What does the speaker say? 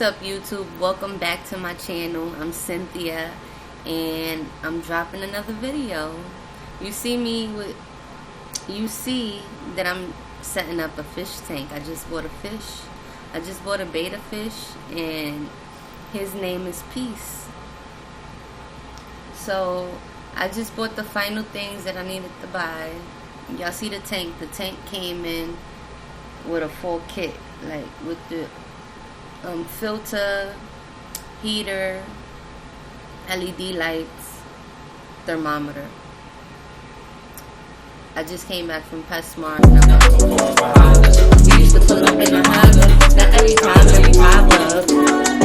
up, YouTube? Welcome back to my channel. I'm Cynthia and I'm dropping another video. You see that I'm setting up a fish tank. I just bought a fish. I just bought a betta fish and his name is Peace. So I just bought the final things that I needed to buy. Y'all see the tank? The tank came in with a full kit, like with the filter, heater, LED lights, thermometer. I just came back from PetSmart and I'm about to we used to pull up in the harbor, not every time, every hour.